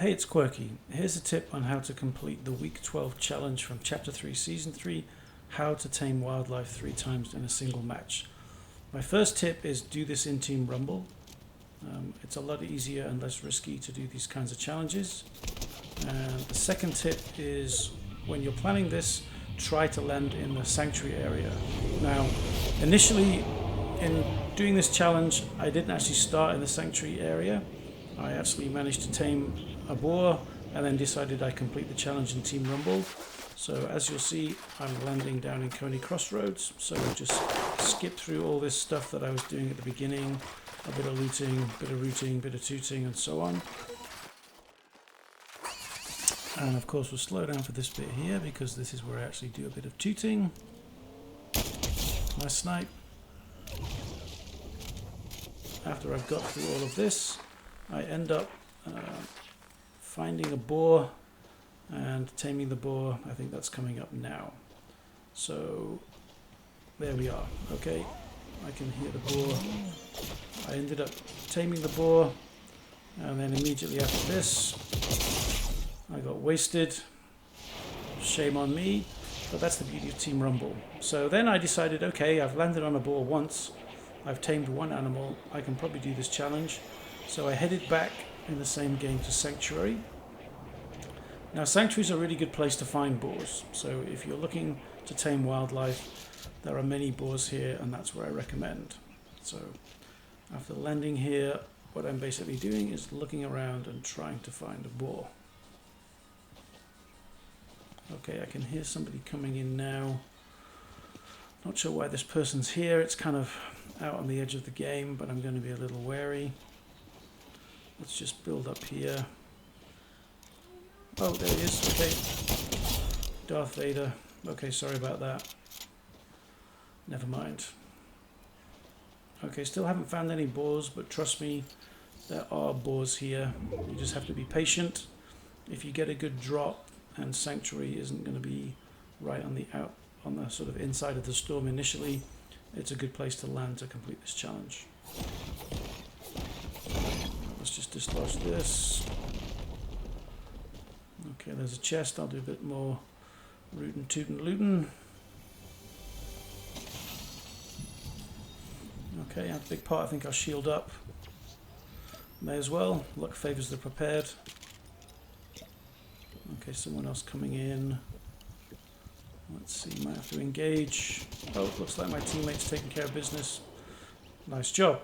Hey, it's Quirky. Here's a tip on how to complete the Week 12 challenge from Chapter 3, Season 3, How to Tame Wildlife 3 times in a single match. My first tip is do this in Team Rumble. It's a lot easier and less risky to do these kinds of challenges. And the second tip is when you're planning this, try to land in the sanctuary area. Now, initially in doing this challenge, I didn't actually start in the sanctuary area. I actually managed to tame a boar and then decided I'd complete the challenge in Team Rumble. So as you'll see, I'm landing down in Coney Crossroads. So just skip through all this stuff that I was doing at the beginning, a bit of looting, a bit of rooting, a bit of tooting and so on. And of course we'll slow down for this bit here because this is where I actually do a bit of tooting. Nice snipe. After I've got through all of this, I end up finding a boar and taming the boar. I think that's coming up now. So there we are. Okay, I can hear the boar. I ended up taming the boar, and then immediately after this I got wasted. Shame on me, but that's the beauty of Team Rumble. So then I decided, okay, I've landed on a boar once, I've tamed one animal, I can probably do this challenge. So I headed back in the same game to Sanctuary. Now Sanctuary is a really good place to find boars. So if you're looking to tame wildlife, there are many boars here and that's where I recommend. So after landing here, what I'm basically doing is looking around and trying to find a boar. Okay, I can hear somebody coming in now. Not sure why this person's here. It's kind of out on the edge of the game, but I'm going to be a little wary. Let's just build up here. Oh, there he is. Okay. Darth Vader. Okay, sorry about that. Never mind. Okay, still haven't found any boars, but trust me, there are boars here. You just have to be patient. If you get a good drop, and Sanctuary isn't going to be right on the sort of inside of the storm initially, it's a good place to land to complete this challenge. Let's just dislodge this. Okay, there's a chest. I'll do a bit more rootin' tootin' lootin'. Okay, I have a big part. I think I'll shield up. May as well. Luck favours the prepared. Okay, someone else coming in. Let's see, might have to engage. Oh, looks like my teammate's taking care of business. Nice job.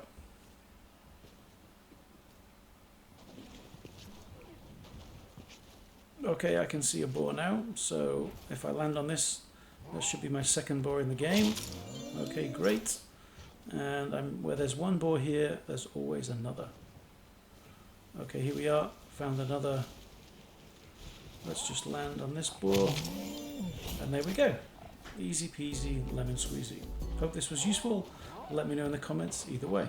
Okay, I can see a boar now, so if I land on this, that should be my second boar in the game. Okay, great. And where there's one boar here, there's always another. Okay, here we are. Found another. Let's just land on this boar. And there we go. Easy peasy, lemon squeezy. Hope this was useful. Let me know in the comments either way.